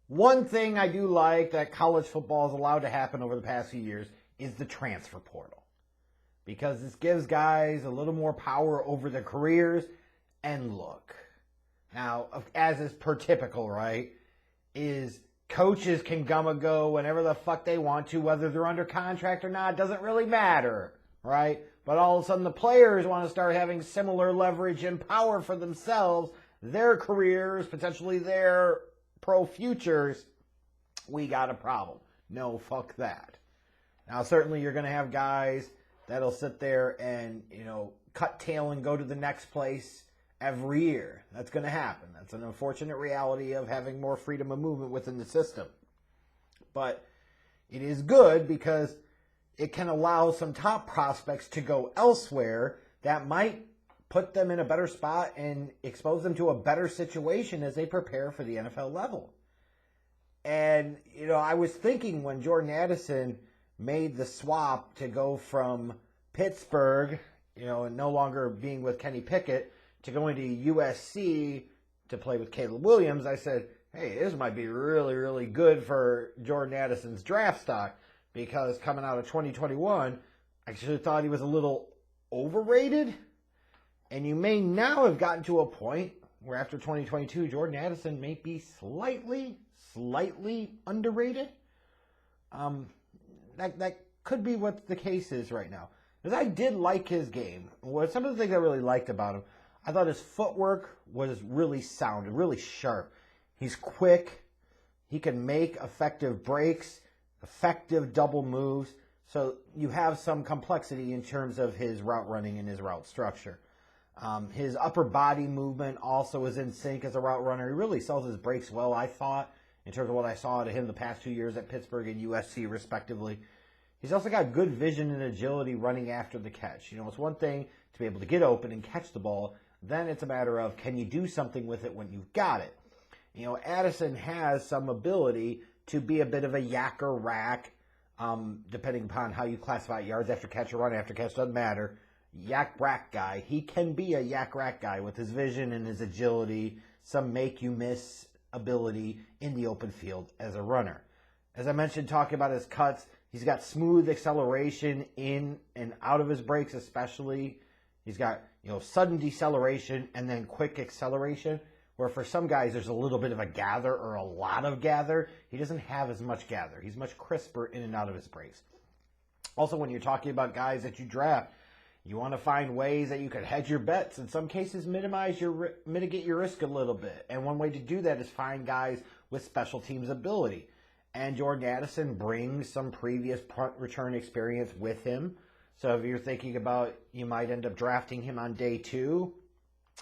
One thing I do like that college football has allowed to happen over the past few years is the transfer portal. Because this gives guys a little more power over their careers. And look, now, as is per typical, right, is coaches can come and go whenever the fuck they want to, whether they're under contract or not, doesn't really matter, right? But all of a sudden the players want to start having similar leverage and power for themselves, their careers, potentially their pro futures. We got a problem. No, fuck that. Now, certainly you're going to have guys that'll sit there and, cut tail and go to the next place every year. That's going to happen. That's an unfortunate reality of having more freedom of movement within the system. But it is good because it can allow some top prospects to go elsewhere that might put them in a better spot and expose them to a better situation as they prepare for the NFL level. And, I was thinking when Jordan Addison made the swap to go from Pittsburgh, and no longer being with Kenny Pickett, to going to USC to play with Caleb Williams, I said, hey, this might be really, really good for Jordan Addison's draft stock, because coming out of 2021, I actually thought he was a little overrated. And you may now have gotten to a point where after 2022, Jordan Addison may be slightly underrated. That could be what the case is right now. Because I did like his game. Some of the things I really liked about him, I thought his footwork was really sound, really sharp. He's quick. He can make effective breaks, effective double moves. So you have some complexity in terms of his route running and his route structure. His upper body movement also is in sync as a route runner. He really sells his breaks well, I thought, in terms of what I saw out of him the past 2 years at Pittsburgh and USC, respectively. He's also got good vision and agility running after the catch. It's one thing to be able to get open and catch the ball. Then it's a matter of, can you do something with it when you've got it? Addison has some ability to be a bit of a yak or rack, depending upon how you classify it, yards after catch or run after catch, doesn't matter. Yak rack guy. He can be a yak rack guy with his vision and his agility, some make you miss ability in the open field as a runner. As I mentioned, talking about his cuts, he's got smooth acceleration in and out of his breaks, especially. He's got, sudden deceleration and then quick acceleration, where for some guys there's a little bit of a gather or a lot of gather. He doesn't have as much gather. He's much crisper in and out of his breaks. Also, when you're talking about guys that you draft, you want to find ways that you can hedge your bets. In some cases, mitigate your risk a little bit. And one way to do that is find guys with special teams ability. And Jordan Addison brings some previous punt return experience with him. So if you're thinking about, you might end up drafting him on day 2,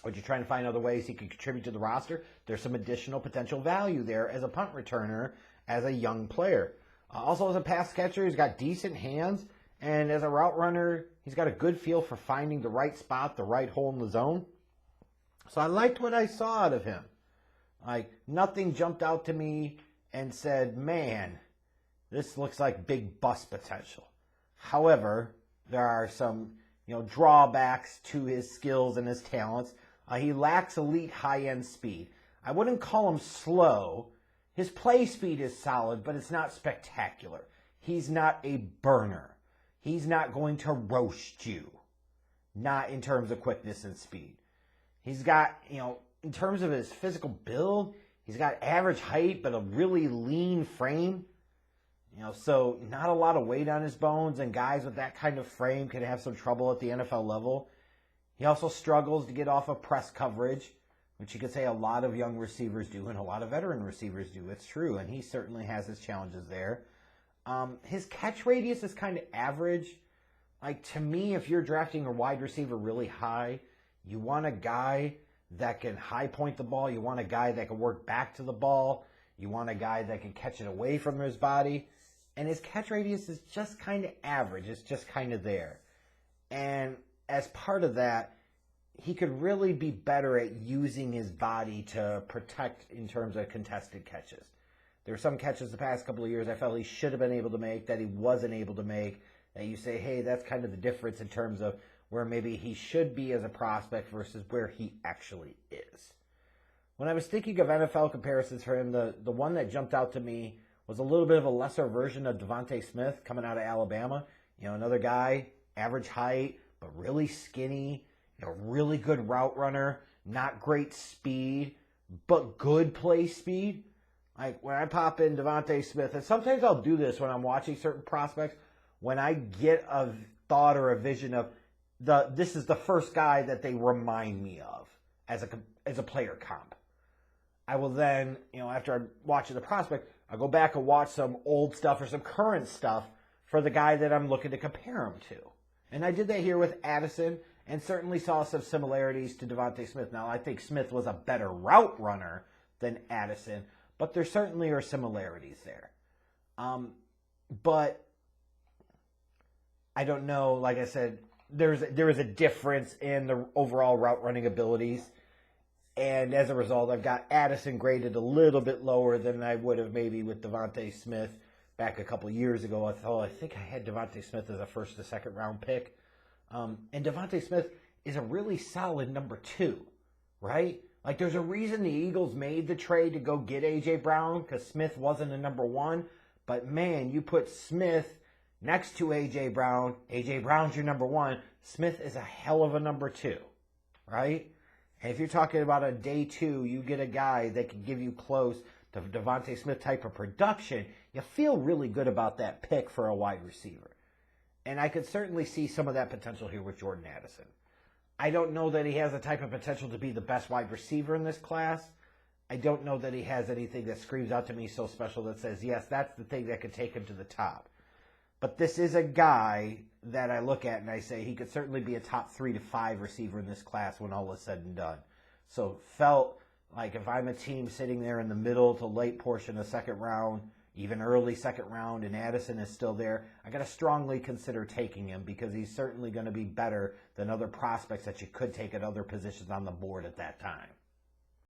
or you're trying to find other ways he can contribute to the roster, there's some additional potential value there as a punt returner, as a young player. Also as a pass catcher, he's got decent hands. And as a route runner, he's got a good feel for finding the right spot, the right hole in the zone. So I liked what I saw out of him. Nothing jumped out to me and said, man, this looks like big bust potential. However, there are some, drawbacks to his skills and his talents. He lacks elite high-end speed. I wouldn't call him slow. His play speed is solid, but it's not spectacular. He's not a burner. He's not going to roast you. Not in terms of quickness and speed. He's got, in terms of his physical build, he's got average height, but a really lean frame. So not a lot of weight on his bones, and guys with that kind of frame can have some trouble at the NFL level. He also struggles to get off of press coverage, which you could say a lot of young receivers do, and a lot of veteran receivers do. It's true, and he certainly has his challenges there. His catch radius is kind of average. To me, if you're drafting a wide receiver really high, you want a guy that can high point the ball. You want a guy that can work back to the ball. You want a guy that can catch it away from his body. And his catch radius is just kind of average. It's just kind of there. And as part of that, he could really be better at using his body to protect in terms of contested catches. There were some catches the past couple of years I felt he should have been able to make that he wasn't able to make. That you say, hey, that's kind of the difference in terms of where maybe he should be as a prospect versus where he actually is. when I was thinking of NFL comparisons for him, the one that jumped out to me was a little bit of a lesser version of Devonta Smith coming out of Alabama. Another guy, average height, but really skinny, really good route runner, not great speed, but good play speed. Like when I pop in Devonta Smith, and sometimes I'll do this when I'm watching certain prospects, when I get a thought or a vision of this is the first guy that they remind me of as a player comp. I will then, after I'm watching the prospect, I'll go back and watch some old stuff or some current stuff for the guy that I'm looking to compare him to. And I did that here with Addison and certainly saw some similarities to Devonta Smith. Now, I think Smith was a better route runner than Addison, but there certainly are similarities there. But I don't know, like I said, there is a difference in the overall route running abilities. And as a result, I've got Addison graded a little bit lower than I would have maybe with Devonta Smith back a couple years ago. I think I had Devonta Smith as a first to second round pick. And Devonta Smith is a really solid number 2, right? Like there's a reason the Eagles made the trade to go get A.J. Brown because Smith wasn't a number 1. But man, you put Smith next to A.J. Brown. A.J. Brown's your number 1. Smith is a hell of a number 2, right? And if you're talking about a day 2, you get a guy that can give you close to Devonta Smith type of production, you feel really good about that pick for a wide receiver. And I could certainly see some of that potential here with Jordan Addison. I don't know that he has the type of potential to be the best wide receiver in this class. I don't know that he has anything that screams out to me so special that says, yes, that's the thing that could take him to the top. But this is a guy that I look at and I say he could certainly be a top 3 to 5 receiver in this class when all is said and done. So felt like if I'm a team sitting there in the middle to late portion of second round, even early second round, and Addison is still there, I got to strongly consider taking him because he's certainly going to be better than other prospects that you could take at other positions on the board at that time.